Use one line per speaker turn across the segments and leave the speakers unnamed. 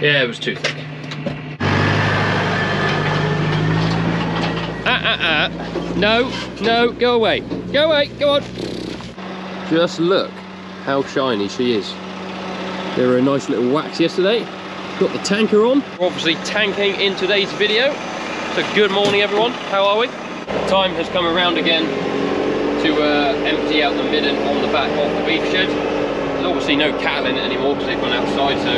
Yeah, it was too thick. No, no, go away. Go away, go on. Just look how shiny she is. They were a nice little wax yesterday. Got the tanker on. We're obviously tanking in today's video. So good morning everyone, how are we? The time has come around again to empty out the midden on the back of the beef shed. There's obviously no cattle in it anymore because they've gone outside, so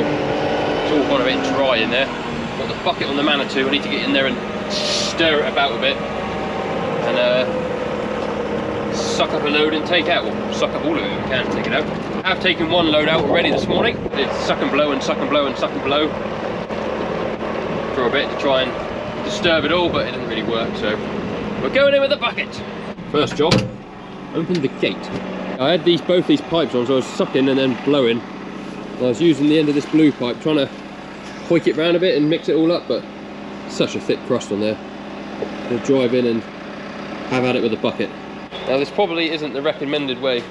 it's all gone a bit dry in there. Got the bucket on the Manitou. I need to get in there and stir it about a bit and suck up a load and take out. Well, suck up all of it if we can take it out. I have taken one load out already this morning. Did suck and blow and suck and blow and suck and blow for a bit to try and disturb it all, but it didn't really work, so we're going in with the bucket. First job, open the gate. I had both these pipes on, so I was sucking and then blowing. And I was using the end of this blue pipe, trying to hoik it round a bit and mix it all up, but such a thick crust on there. We'll drive in and have at it with a bucket. Now this probably isn't the recommended way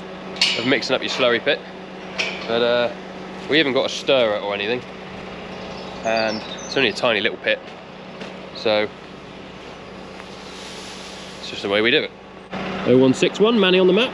of mixing up your slurry pit, but we haven't got a stirrer or anything, and it's only a tiny little pit, so it's just the way we do it. 0161, Manny on the map.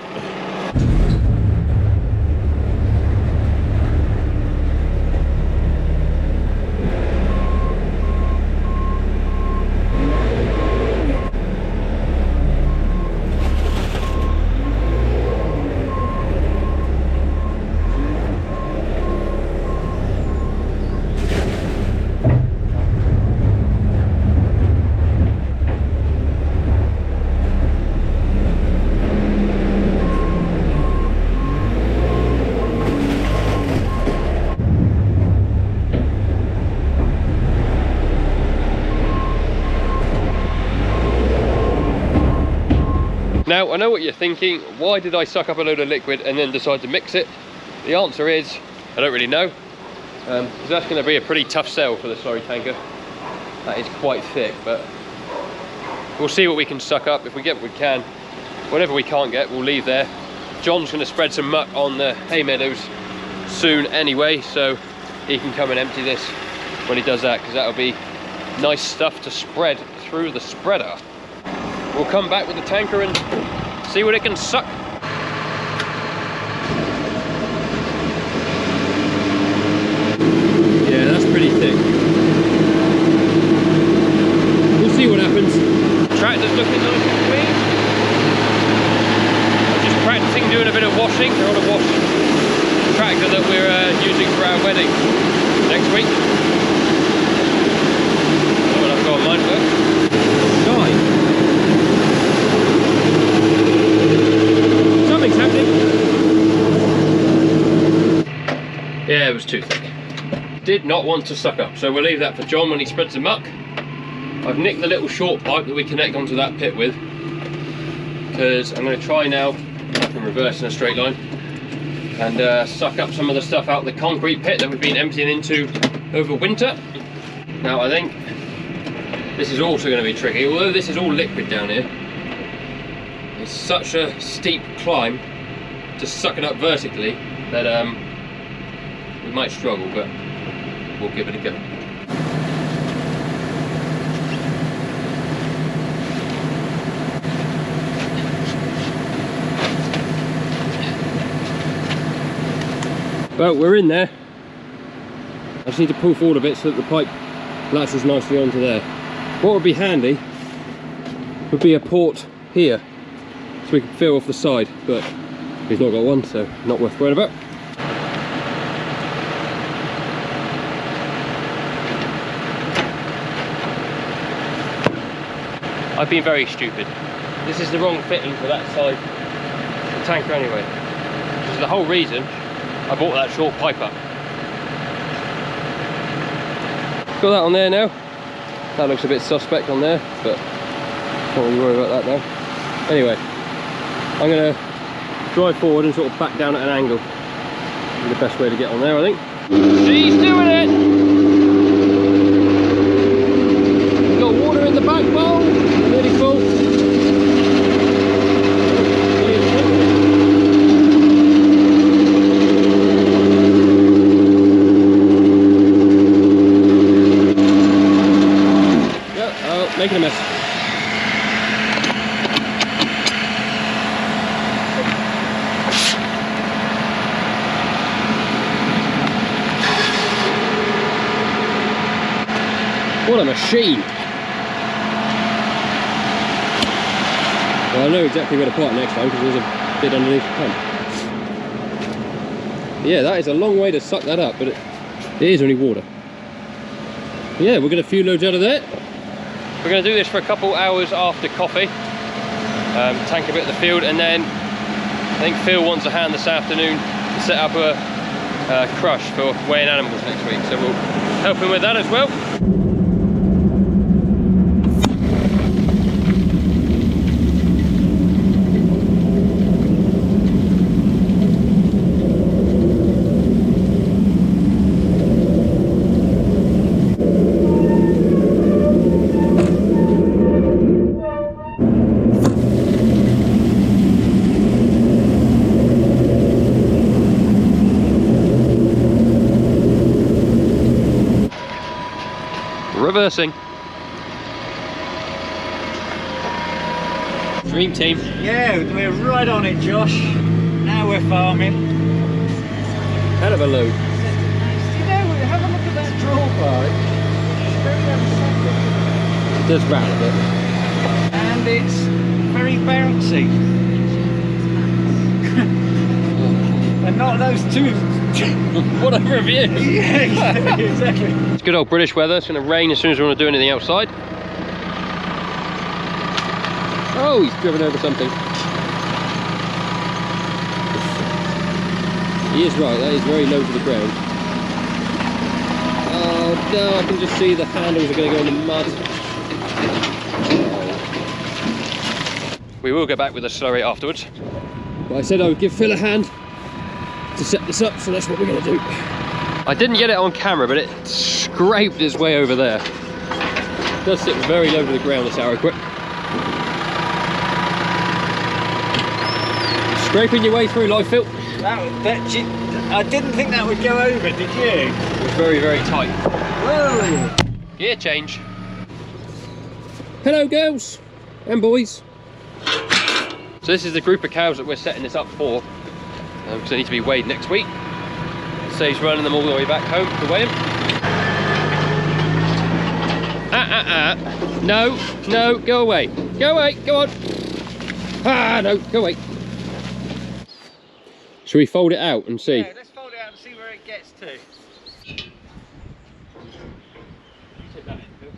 Now, I know what you're thinking, why did I suck up a load of liquid and then decide to mix it? The answer is, I don't really know. Because that's going to be a pretty tough sell for the slurry tanker. That is quite thick, but we'll see what we can suck up. If we get what we can, whatever we can't get, we'll leave there. John's going to spread some muck on the hay meadows soon anyway, so he can come and empty this when he does that, because that'll be nice stuff to spread through the spreader. We'll come back with the tanker and see what it can suck. Yeah, that's pretty thick. We'll see what happens. Tractor's looking nice and clean. I'm just practicing doing a bit of washing. They're on a wash tractor that we're using for our wedding next week. That's what I've got on mine for. Sky. Something's happening. Yeah, it was too thick. Did not want to suck up, so we'll leave that for John when he spreads the muck. I've nicked the little short pipe that we connect onto that pit with, because I'm going to try now, I can reverse in a straight line, and suck up some of the stuff out the concrete pit that we've been emptying into over winter. Now I think this is also going to be tricky, although this is all liquid down here. It's such a steep climb to suck it up vertically that we might struggle, but we'll give it a go. Well, we're in there. I just need to pull forward a bit so that the pipe latches nicely onto there. What would be handy would be a port here, so we can fill off the side, but he's not got one, so not worth worrying about. I've been very stupid. This is the wrong fitting for that side of the tanker anyway. This is the whole reason I bought that short pipe up. Got that on there now. That looks a bit suspect on there, but don't really worry about that now. Anyway, I'm going to drive forward and sort of back down at an angle. That'll be the best way to get on there, I think. She's doing it! Got water in the back bowl, nearly full. What a machine! Well, I know exactly where to park next time because there's a bit underneath the pump. Yeah, that is a long way to suck that up, but it is only water. Yeah, we'll get a few loads out of there. We're going to do this for a couple hours after coffee. Tank a bit of the field, and then I think Phil wants a hand this afternoon to set up a crush for weighing animals next week, so we'll help him with that as well. Reversing. Dream team.
Yeah, we're right on it, Josh. Now we're farming.
Hell of a load.
You know, have a look at that drawbar. It's very unsettling.
It does rattle a bit.
And it's very bouncy. And not those two.
What a review!
Yeah, exactly.
It's good old British weather. It's going to rain as soon as we want to do anything outside. Oh, he's driven over something. He is right, that is very low to the ground. Oh no, I can just see the handles are going to go in the mud. Oh. We will go back with a slurry afterwards. But I said I would give Phil a hand to set this up, so that's what we're going to do. I didn't get it on camera, but it scraped its way over there. It does sit very low to the ground, this arrow quick. Scraping your way through life, Phil.
I didn't think that would go over, did you?
It was very, very tight.
Whoa!
Gear change. Hello, girls and boys. So this is the group of cows that we're setting this up for. Because they need to be weighed next week. Saves running them all the way back home to weigh them. No, no, go away. Go away, go on. Ah, no, go away. Shall we fold it out and see?
Yeah, let's fold it out and see where it gets to.
Take that in, Phil.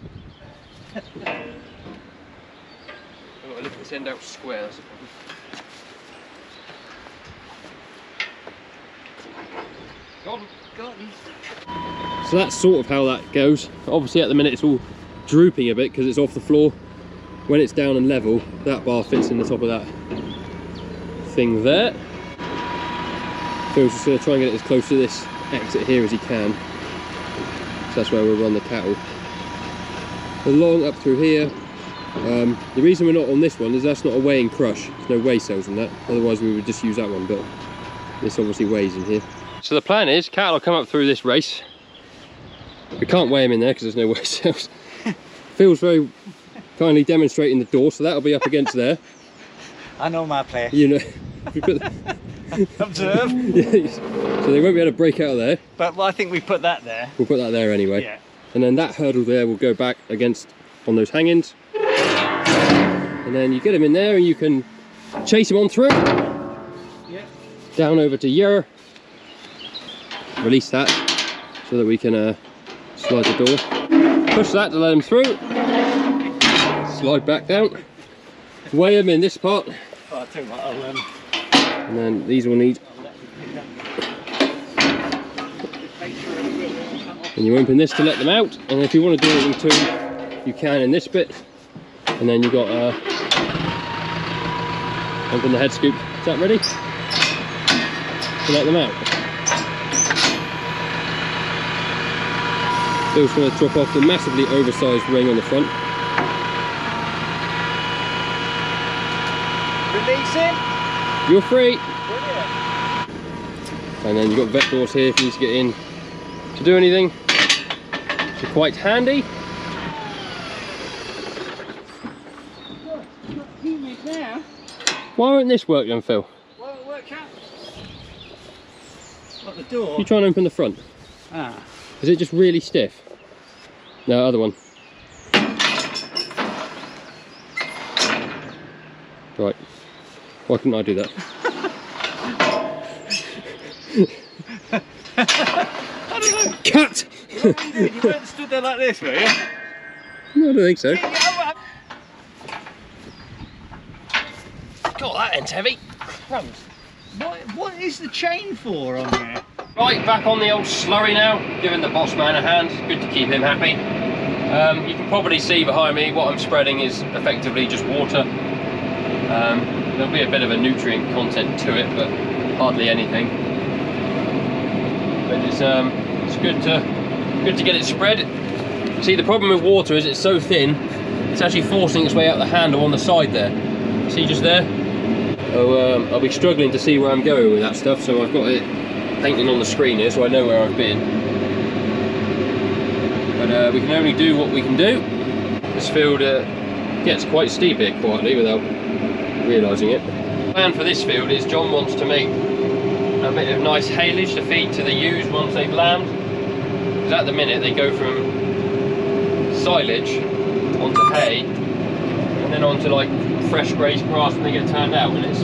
I've got to lift this end out square, that's the problem. So that's sort of how that goes. Obviously at the minute it's all drooping a bit because it's off the floor. When it's down and level, that bar fits in the top of that thing there. Phil's just going to try and get it as close to this exit here as he can. So that's where we'll run the cattle. Along up through here. The reason we're not on this one is that's not a weighing crush. There's no weigh cells in that. Otherwise we would just use that one, but this obviously weighs in here. So the plan is, cattle will come up through this race. We can't weigh them in there because there's no weigh cells. Phil's very kindly demonstrating the door, so that'll be up against there.
I know my place.
You know,
Observe.
Yeah, so they won't be able to break out of there.
But I think we put that there.
We'll put that there anyway.
Yeah.
And then that hurdle there will go back against on those hangings. And then you get them in there and you can chase them on through.
Yeah.
Down over to here. Release that so that we can slide the door. Push that to let them through. Slide back down. Weigh them in this part.
Oh, I tell you what, I'll,
and then these will need. And you open this to let them out. And if you want to do anything too, you can in this bit. And then you've got open the head scoop. Is that ready? To let them out. Phil's going to drop off the massively oversized ring on the front.
releasing.
You're free.
Brilliant.
And then you've got vet doors here if you need to get in to do anything. They're quite handy.
Now.
Why won't this work then, Phil?
Well, it work out. What, the door?
You try and open the front.
Ah.
Is it just really stiff? No, other one. Why couldn't I do that?
I don't know.
Cat!
You weren't stood there like this, were you?
No, I don't think so. God, that end's heavy. Crumbs.
What is the chain for on there?
Right, back on the old Slurry now, giving the boss man a hand. Good to keep him happy. You can probably see behind me what I'm spreading is effectively just water. There'll be a bit of a nutrient content to it, but hardly anything. But it's good to get it spread. See, the problem with water is it's so thin, it's actually forcing its way out the handle on the side there. See just there? Oh, I'll be struggling to see where I'm going with that stuff, so I've got it painting on the screen here so I know where I've been. But we can only do what we can do. This field gets quite steep here quietly without realising it. The plan for this field is John wants to make a bit of nice haylage to feed to the ewes once they've lambed. Because at the minute they go from silage onto hay and then onto like fresh grazed grass when they get turned out, and it's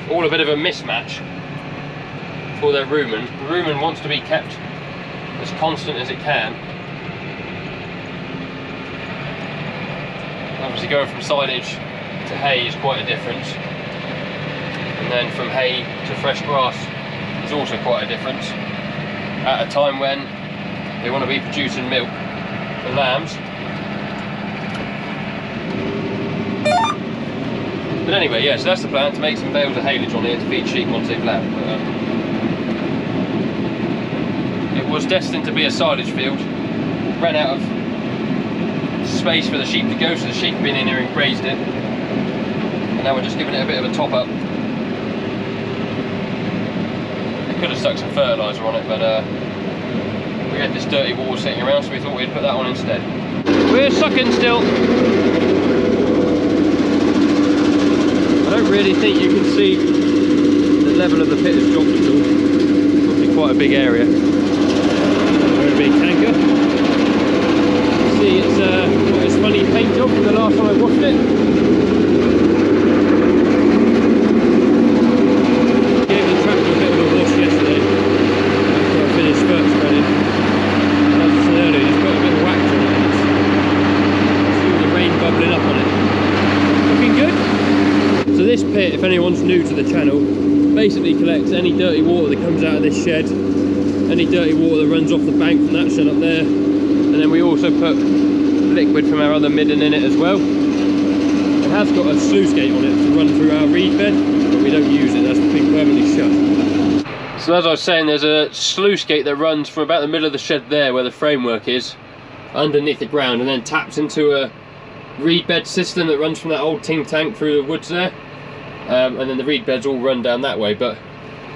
all a bit of a mismatch for their rumen. The rumen wants to be kept as constant as it can. Obviously going from silage to hay is quite a difference, and then from hay to fresh grass is also quite a difference at a time when they want to be producing milk for lambs. But anyway, yeah, so that's the plan, to make some bales of haylage on here to feed sheep once they've lambed. But, it was destined to be a silage field. Ran out of space for the sheep to go, so the sheep have been in here and grazed it. And now we're just giving it a bit of a top up. I could have stuck some fertiliser on it, but we had this dirty wall sitting around, so we thought we'd put that on instead. We're sucking still. I don't really think you can see the level of the pit has dropped at all. It's obviously quite a big area. Very big tanker. See, it's got this funny paint job from the last time I washed it. Gave the tractor a bit of a wash yesterday after I finished vert spreading. And as I said earlier, just put a bit of wax on it. See all the rain bubbling up on it. Looking good. So this pit, if anyone's new to the channel, basically collects any dirty water that comes out of this shed, any dirty water that runs off the bank from that shed up there, and then we also put liquid from our other midden in it as well. It has got a sluice gate on it to run through our reed bed, but we don't use it, that's been permanently shut. So as I was saying, there's a sluice gate that runs from about the middle of the shed there where the framework is, underneath the ground, and then taps into a reed bed system that runs from that old ting tank through the woods there. And then the reed beds all run down that way, but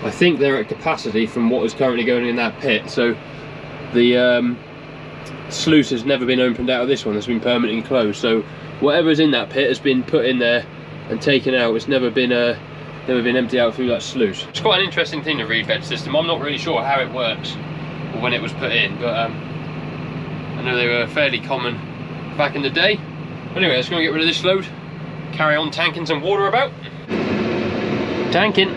I think they're at capacity from what is currently going in that pit, so the sluice has never been opened out of this one. It's been permanently closed, so whatever's in that pit has been put in there and taken out. It's never been emptied out through that sluice. It's quite an interesting thing, the reed bed system. I'm not really sure how it works or when it was put in, but I know they were fairly common back in the day. Anyway, let's go and get rid of this load, carry on tanking some water about. Tanking.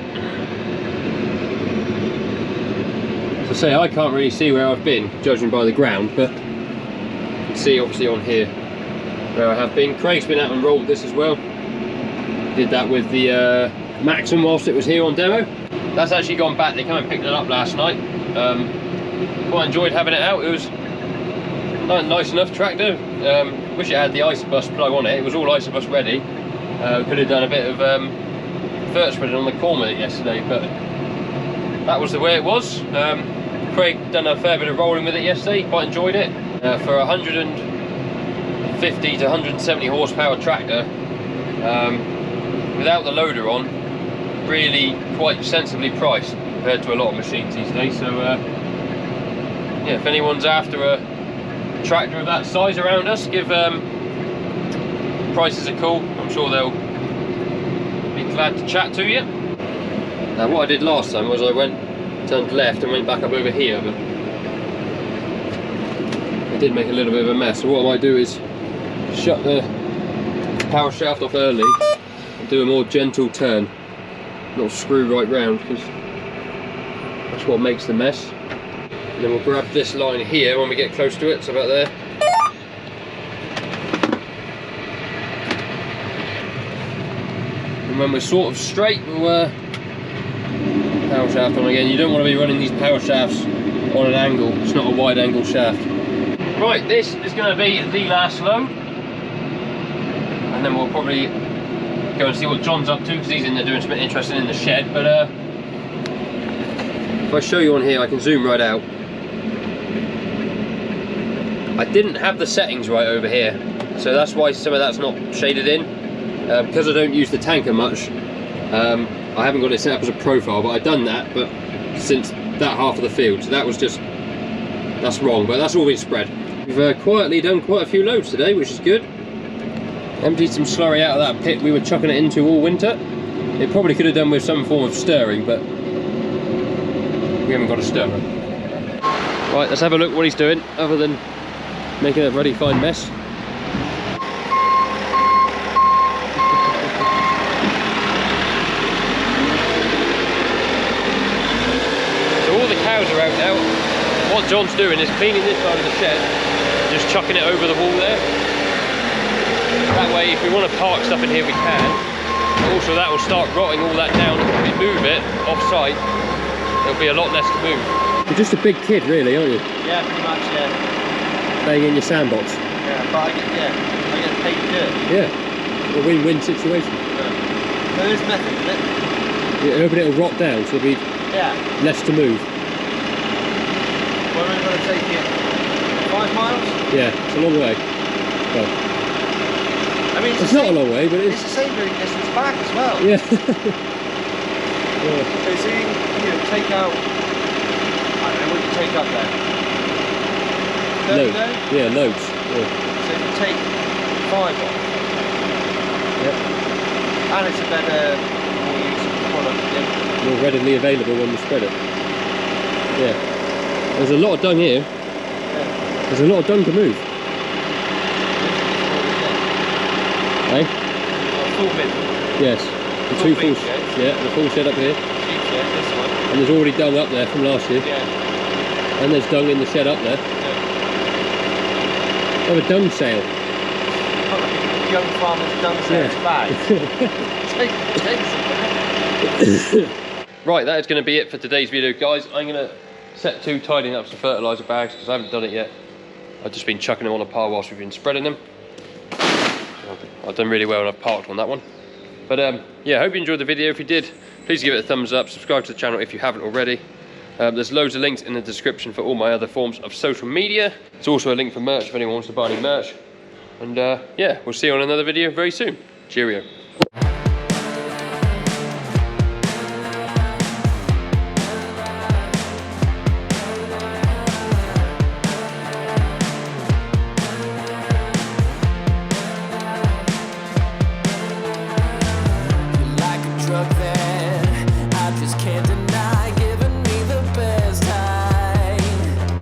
As I say, I can't really see where I've been, judging by the ground, but you can see obviously on here where I have been. Craig's been out and rolled this as well. Did that with the Maxim whilst it was here on demo. That's actually gone back, they came and picked it up last night. Quite enjoyed having it out. It was a nice enough tractor. Wish it had the Isobus plug on it. It was all Isobus ready. Could have done a bit of vert spreading on the corn with it yesterday, but that was the way it was. Craig done a fair bit of rolling with it yesterday, quite enjoyed it. For a 150 to 170 horsepower tractor, without the loader on, really quite sensibly priced compared to a lot of machines these days. So yeah, if anyone's after a tractor of that size around us, give prices a call. I'm sure they'll be glad to chat to you. Now what I did last time was I turned left and went back up over here, but I did make a little bit of a mess. So what I might do is shut the power shaft off early and do a more gentle turn, not screw right round, because that's what makes the mess. And then we'll grab this line here when we get close to it, so about there. And when we're sort of straight, we'll power shaft on again. You don't want to be running these power shafts on an angle. It's not a wide angle shaft. Right, this is going to be the last load, and then we'll probably go and see what John's up to, because he's in there doing something interesting in the shed. But if I show you on here, I can zoom right out. I didn't have the settings right over here, so that's why some of that's not shaded in. Because I don't use the tanker much, I haven't got it set up as a profile, but I've done that, but since that half of the field, so that was just, that's wrong, but that's all been spread. We've quietly done quite a few loads today, which is good. Emptied some slurry out of that pit we were chucking it into all winter. It probably could have done with some form of stirring, but we haven't got a stirrer. Right, let's have a look what he's doing, other than making a bloody fine mess. So all the cows are out now. What John's doing is cleaning this side of the shed, just chucking it over the wall there. That way, if we want to park stuff in here, we can. Also, that will start rotting all that down. If we move it off-site, there'll be a lot less to move. You're just a big kid, really, aren't you?
Yeah, pretty much, yeah.
Playing in your sandbox.
Yeah, but I get paid to do it.
Yeah, a win-win situation.
Yeah. There is method, isn't it?
Yeah, but it'll rot down, so there'll be less to move.
Where are we going to take it? 5 miles?
Yeah, it's a long way. Well,
I mean,
it's not a long way, but
it's the same route distance back as well.
Yeah.
Yeah. So you know, take out, I don't know what you take up there. 30
loads. Yeah, loads. Yeah.
So if you take 5 off.
Yep.
And it's a better, more useful product. Yeah.
More readily available when we spread it. Yeah. There's a lot of dung here.
Yeah.
There's a lot of dung to move. Eh?
Full bin.
Yes. The
Full
two full
sheds.
Yeah, the full shed up here.
Cheap shed, this one.
And there's already dung up there from last year.
Yeah.
And there's dung in the shed up there.
Yeah.
Have a dung sale.
Young farmer's dung sales bag.
Right, that is going to be it for today's video, guys. I'm going to set to tidying up some fertiliser bags, because I haven't done it yet. I've just been chucking them on a pile whilst we've been spreading them. I've done really well and I've parked on that one. But yeah, I hope you enjoyed the video. If you did, please give it a thumbs up. Subscribe to the channel if you haven't already. There's loads of links in the description for all my other forms of social media. There's also a link for merch if anyone wants to buy any merch. And yeah, we'll see you on another video very soon. Cheerio.